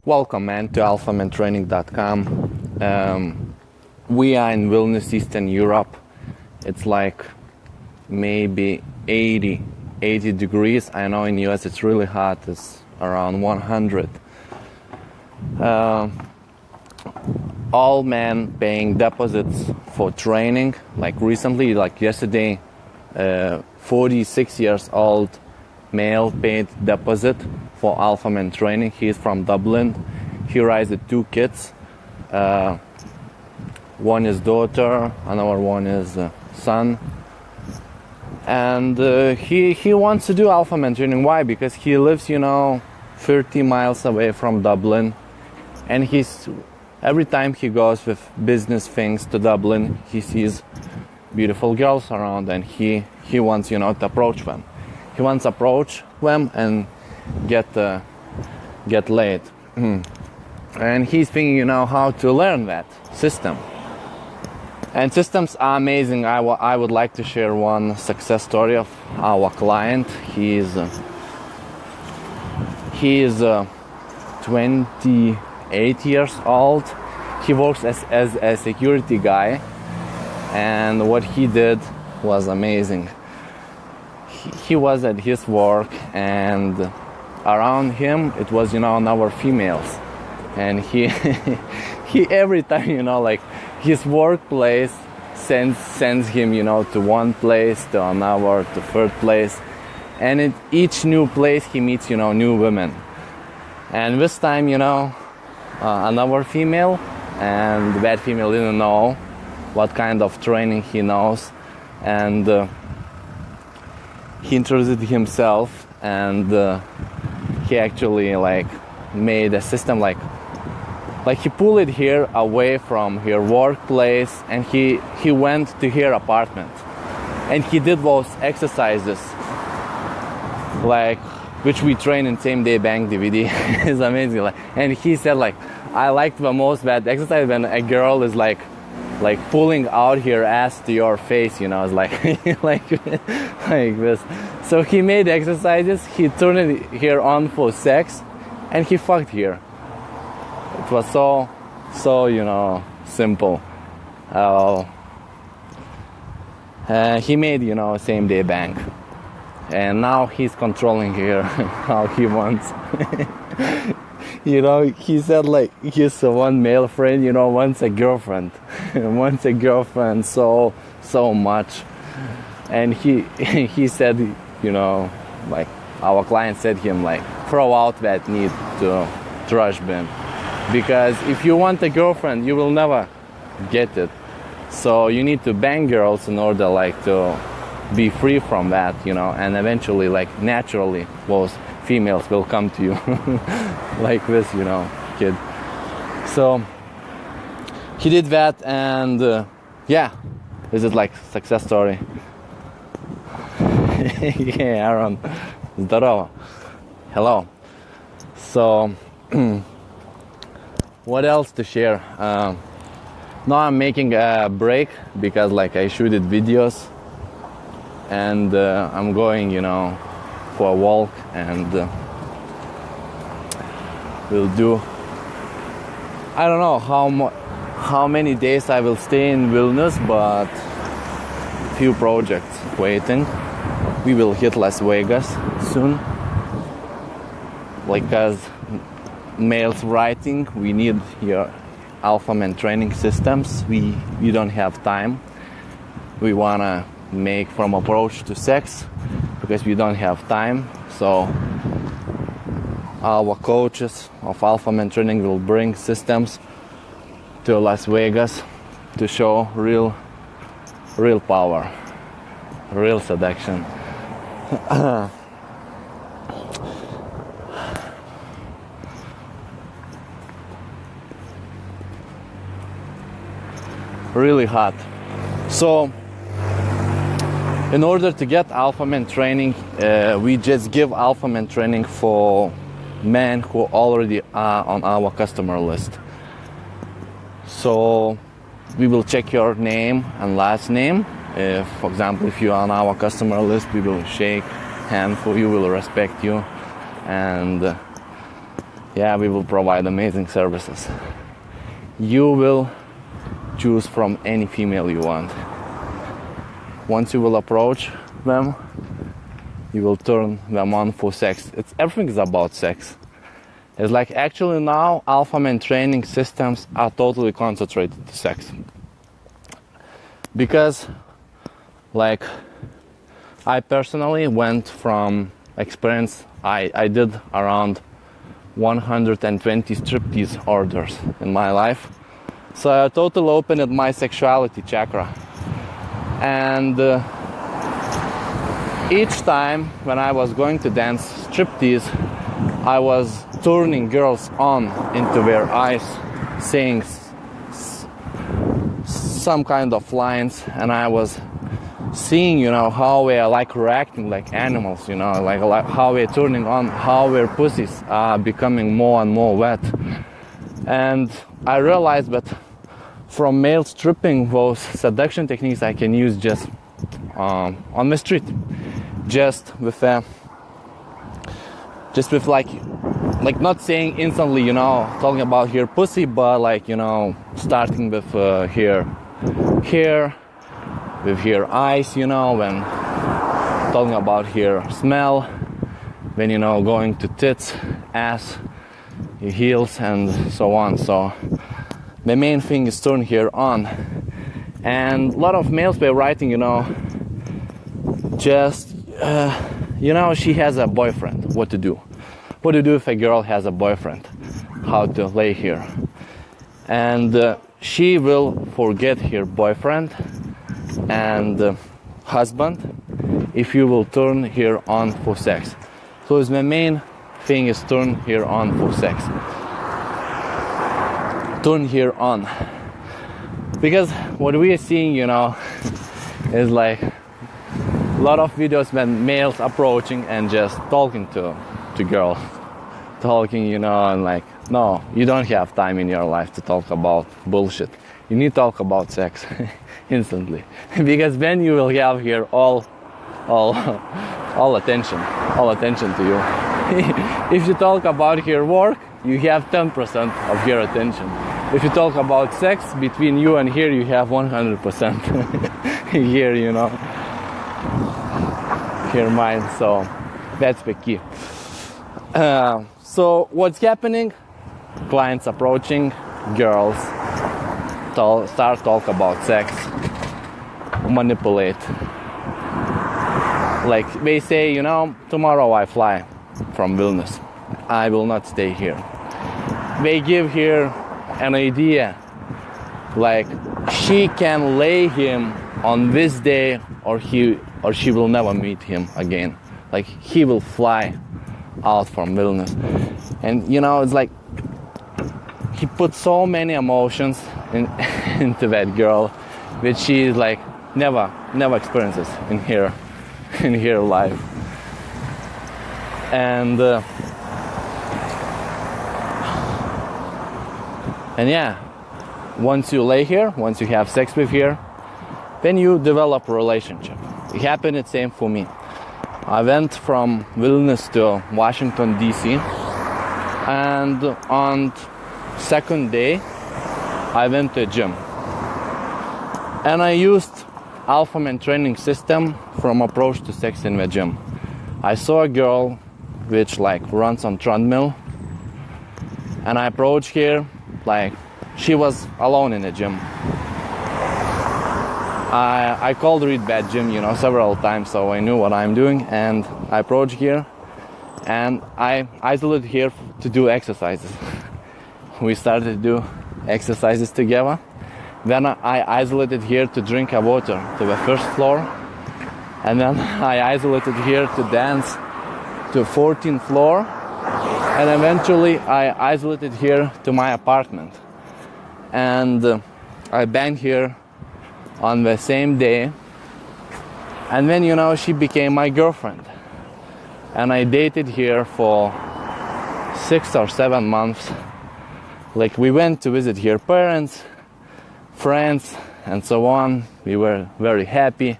Welcome, man, to Alphamantraining.com. We are in Vilnius, Eastern Europe. It's like maybe 80 degrees. I know in the US it's really hot. It's around 100. All men paying deposits for training. Like recently, like yesterday, 46 years old male paid deposit for Alphaman training. He's from Dublin. He raised 2 kids. One is daughter, another one is son. And he wants to do Alphaman training. Why? Because he lives, 30 miles away from Dublin. And every time he goes with business things to Dublin, he sees beautiful girls around, and he wants, to approach them. He wants to approach them and get laid. And he's thinking, how to learn that system. And systems are amazing. I would like to share one success story of our client. He is 28 years old. He works as a security guy, and what he did was amazing. He was at his work, and around him it was our females, and he every time his workplace sends him to one place, to another, to third place, and in each new place he meets new women. And this time another female, and that female didn't know what kind of training he knows, and he introduced himself, and he actually made a system like he pulled it here away from her workplace, and he went to her apartment, and he did those exercises which we train in same day bank DVD. It's amazing. And he said I liked the most that exercise when a girl is like pulling out her ass to your face, it's like this. So he made exercises, he turned her on for sex, and he fucked her. It was so simple. He made same day bank, and now he's controlling her how he wants. He said his one male friend, wants a girlfriend, so much, and he said, our client said him throw out that need to trash bin, because if you want a girlfriend, you will never get it. So you need to bang girls in order to be free from that, and eventually naturally those females will come to you like this, kid. So he did that, and this is success story. Yeah, Aaron, здорово. Hello. So what else to share? Now I'm making a break because I shooted videos, and I'm going for a walk, and we'll do, I don't know how many days I will stay in Vilnius, but few projects waiting. We will hit Las Vegas soon. As males writing, we need your Alphaman training systems. We don't have time. We wanna make from approach to sex because we don't have time. So our coaches of Alphaman training will bring systems to Las Vegas to show real power, real seduction. Really hot. So in order to get Alphaman training, we just give Alphaman training for men who already are on our customer list. So we will check your name and last name. For example, if you are on our customer list, we will shake hand for you, will respect you, and Yeah, we will provide amazing services. You will choose from any female you want. Once you will approach them, you will turn them on for sex. Everything is about sex. It's like actually now Alphamantraining systems are totally concentrated to sex. Because like I personally went from experience, I did around 120 striptease orders in my life. So I totally opened my sexuality chakra. And each time when I was going to dance striptease, I was turning girls on into their eyes, saying some kind of lines, and I was seeing, you know, how we are like reacting like animals, you know, like how we're turning on, how their pussies are becoming more and more wet. And I realized that from male stripping, those seduction techniques I can use just on the street, just with like not saying instantly, you know, talking about her pussy, but like, you know, starting with her hair, with her eyes, you know, and talking about her smell, then, you know, going to tits, ass, heels, and so on. So the main thing is turn her on. And a lot of males were writing, you know, just, you know, she has a boyfriend, what to do? What to do if a girl has a boyfriend? How to lay here? And she will forget her boyfriend and husband if you will turn her on for sex. So the main thing is turn her on for sex. Turn her on. Because what we are seeing, you know, is like a lot of videos when males approaching and just talking to girls, talking, you know, and like, no, you don't have time in your life to talk about bullshit. You need to talk about sex instantly, because then you will have here all attention to you. If you talk about her work, you have 10% of her attention. If you talk about sex between you and her, you have 100% here, you know, her mind. So that's the key. So what's happening? Clients approaching, girls start talk about sex, manipulate. Like they say, you know, tomorrow I fly from Vilnius. I will not stay here. They give her an idea, like she can lay him on this day, or she will never meet him again. Like he will fly out from Vilnius. And you know, it's like he put so many emotions into that girl, which she like never experiences in her life. And yeah, once you lay here, once you have sex with her, then you develop a relationship. It happened the same for me. I went from Vilnius to Washington, D.C. And on second day, I went to a gym. And I used Alphamantraining system from approach to sex in the gym. I saw a girl which like runs on treadmill. And I approached her, like she was alone in the gym. I called her that gym, you know, several times, so I knew what I'm doing, and I approached her and I isolated her to do exercises. We started to do exercises together. Then I isolated her to drink a water to the first floor, and then I isolated her to dance to 14th floor, and eventually I isolated her to my apartment. And I banged her on the same day, and then, you know, she became my girlfriend, and I dated her for 6 or 7 months. Like we went to visit her parents, friends, and so on. We were very happy.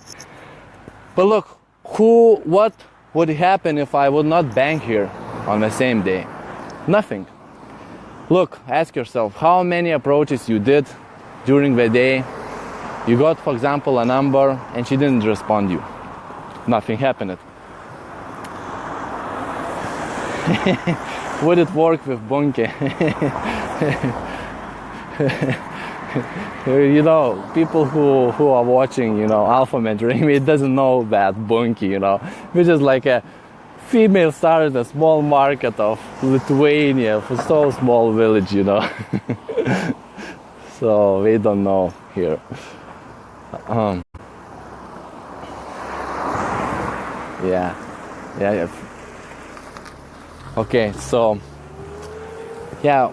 But look, what would happen if I would not bang her on the same day? Nothing. Look, ask yourself how many approaches you did during the day. You got, for example, a number and she didn't respond you. Nothing happened. Would it work with Bunky? You know, people who are watching, you know, Alphamantraining, it doesn't know that Bunky, you know, which is like a female started a small market of Lithuania for so small village, you know. So we don't know here. Yeah. Okay, so yeah,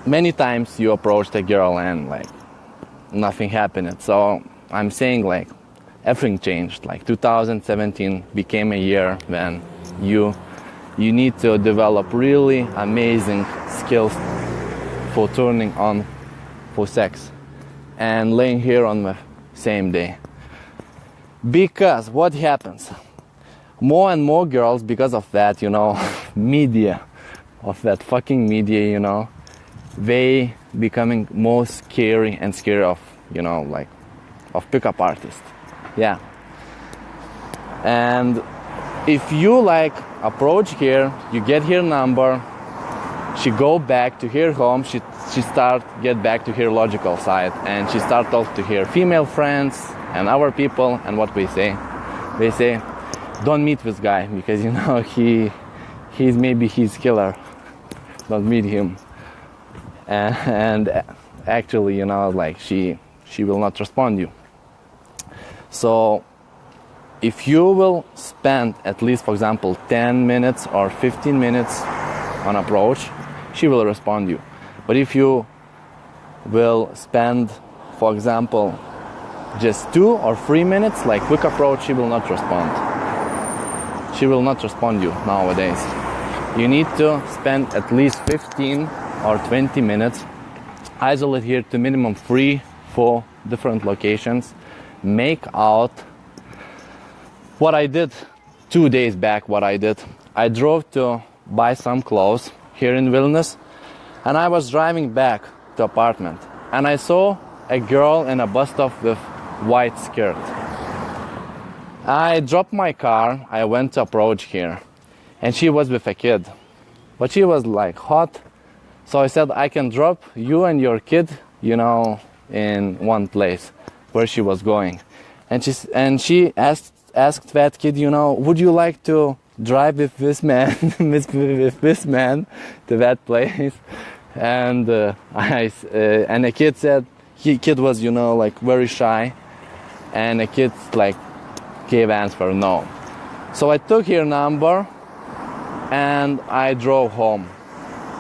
many times you approached a girl and like nothing happened. So I'm saying like everything changed. Like 2017 became a year when you need to develop really amazing skills for turning on for sex and laying here on the same day. Because what happens? More and more girls, because of that, you know, media, of that fucking media, you know, they becoming more scary and scary of, you know, like, of pickup artists. Yeah. And if you like approach here, you get her number, she go back to her home, she start get back to her logical side, and she start talk to her female friends and our people, and what we say? They say, don't meet this guy because, you know, he's maybe he's killer. Don't meet him. And actually, you know, like she will not respond you. So if you will spend at least, for example, 10 minutes or 15 minutes on approach, she will respond you. But if you will spend, for example, just 2 or 3 minutes, like quick approach, she will not respond. She will not respond you nowadays. You need to spend at least 15 or 20 minutes, isolate here to minimum 3-4 different locations, make out. What I did 2 days back, I drove to buy some clothes here in Vilnius, and I was driving back to apartment, and I saw a girl in a bus stop with white skirt. I dropped my car, I went to approach here, and she was with a kid, but she was like hot. So I said, I can drop you and your kid, you know, in one place where she was going. And she asked that kid, you know, would you like to drive with this man, with this man to that place? And the kid said, kid was, you know, like very shy, and the kid like gave answer no. So I took her number and I drove home.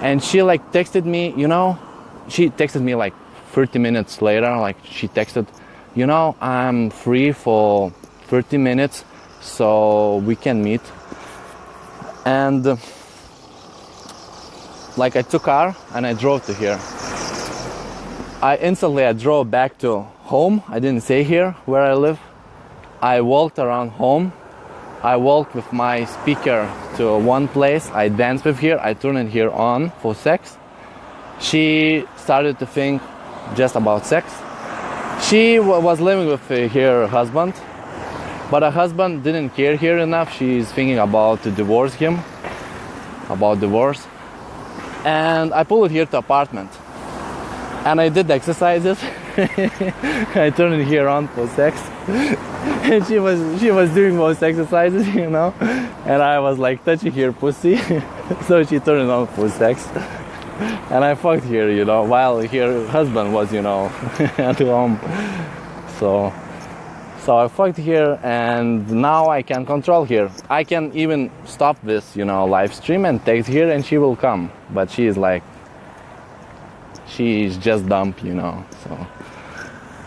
And she like texted me, you know, she texted me like 30 minutes later, like she texted, you know, I'm free for 30 minutes, so we can meet. And like I took her and I drove to here. I drove back to home. I didn't stay here where I live. I walked around home. I walked with my speaker to one place. I danced with her. I turned it here on for sex. She started to think just about sex. She was living with her husband, but her husband didn't care here enough. She's thinking about to divorce him, about divorce. And I pulled it here to apartment. And I did exercises. I turned it here on for sex. And she was doing most exercises, you know. And I was like touching her pussy. So she turned it on for sex. And I fucked her, you know, while her husband was, you know, at home. So I fucked her, and now I can control her. I can even stop this, you know, live stream and text her, and she will come. But she is like, she's just dumb, you know.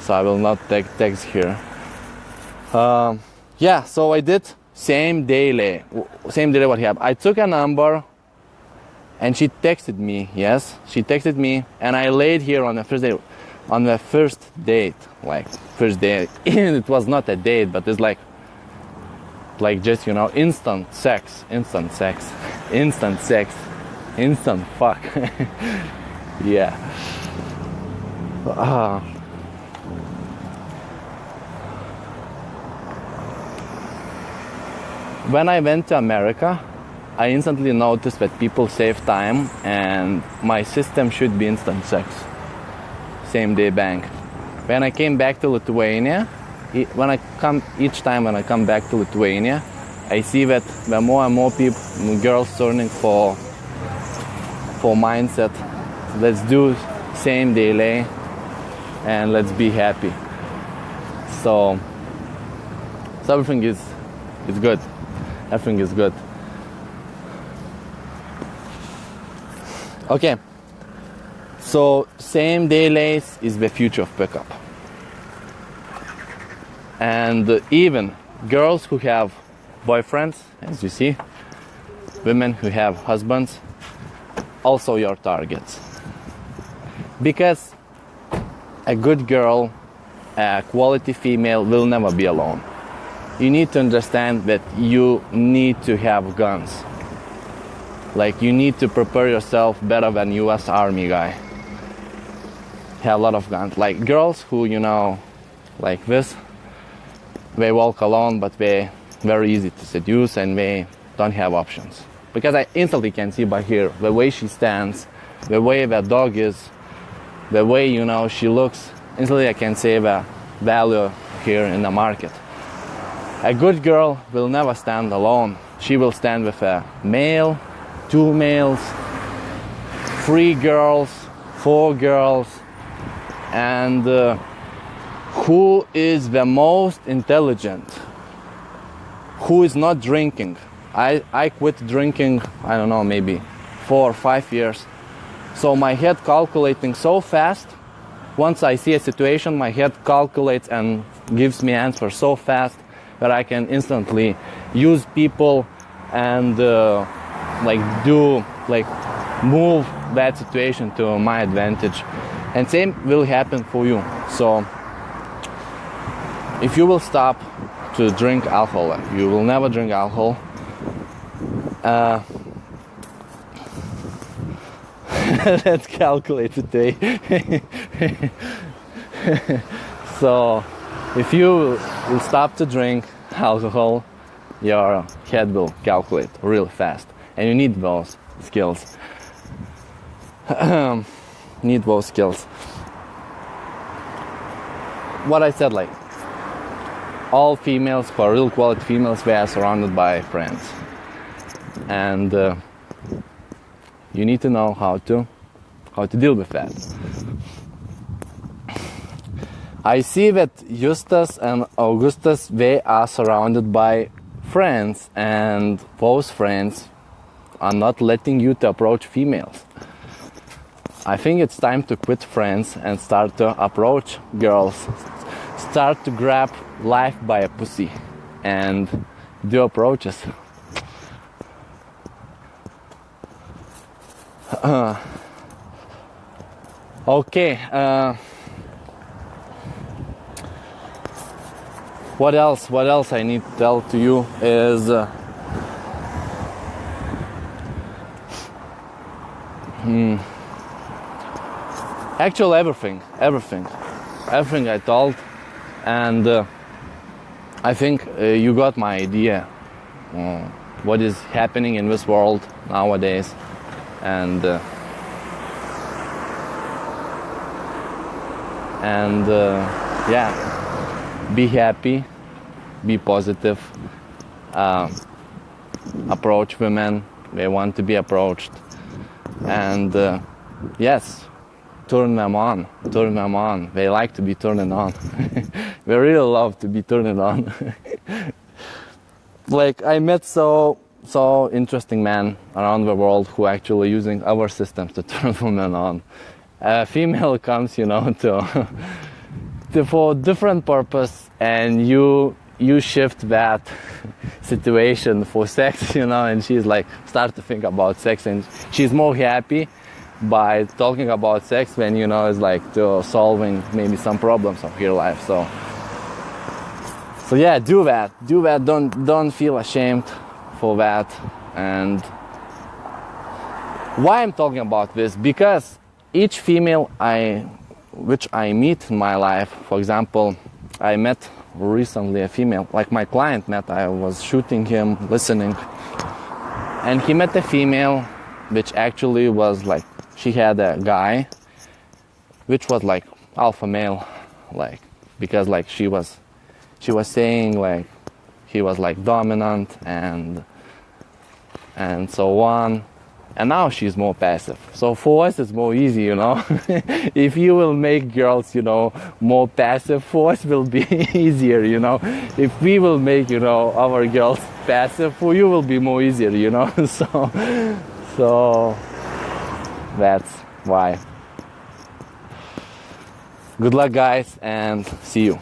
So I will not text her. Yeah, so I did same daily what happened. I took a number, and she texted me. Yes, she texted me, and I laid here on the first day. On the first date, like first date, it was not a date, but it's like instant sex, instant fuck. Yeah. When I went to America, I instantly noticed that people save time and my system should be instant sex, same day bank. When I came back to Lithuania, each time when I come back to Lithuania, I see that there are more and more people, girls turning for mindset. Let's do same day lay and let's be happy. So everything is good. Everything is good. Okay. So same day lays is the future of pickup. And even girls who have boyfriends, as you see, women who have husbands, also your targets. Because a good girl, a quality female will never be alone. You need to understand that you need to have guns. Like, you need to prepare yourself better than US Army guy. Have a lot of guns. Like girls who, like this, they walk alone, but they very easy to seduce and they don't have options. Because I instantly can see by here, the way she stands, the way that dog is, the way, she looks, instantly I can say the value here in the market. A good girl will never stand alone. She will stand with a male, 2 males, 3 girls, 4 girls, and who is the most intelligent, who is not drinking. I quit drinking, I don't know, maybe 4 or 5 years. So my head calculating so fast. Once I see a situation, my head calculates and gives me answers so fast that I can instantly use people and move that situation to my advantage. And same will happen for you. So if you will stop to drink alcohol, you will never drink alcohol. Let's calculate today. So if you will stop to drink alcohol, your head will calculate really fast, and you need those skills. What I said, like, all females who are real quality females, they are surrounded by friends, and you need to know how to deal with that. I see that Justas and Augustas, they are surrounded by friends, and those friends are not letting you to approach females. I think it's time to quit friends and start to approach girls. Start to grab life by a pussy and do approaches. Okay. What else I need to tell to you is actually everything I told, and I think you got my idea what is happening in this world nowadays, and yeah. Be happy, be positive, approach women, they want to be approached, and yes, turn them on, they like to be turned on. They really love to be turned on. Like, I met so interesting men around the world who are actually using our systems to turn women on. A female comes, for different purpose, and you shift that situation for sex, and she's like start to think about sex, and she's more happy by talking about sex when is like to solving maybe some problems of her life. So yeah, do that. Don't feel ashamed for that, and Why I'm talking about this? Because each female which I meet in my life, for example, I met recently a female, like my client met, I was shooting him, listening, and he met a female which actually was like, she had a guy which was like alpha male, like, because like she was saying like he was like dominant and so on. And now she's more passive. So for us, it's more easy, you know. If you will make girls, you know, more passive, for us will be easier, you know. If we will make, you know, our girls passive, for you will be more easier, you know. So that's why. Good luck, guys, and see you.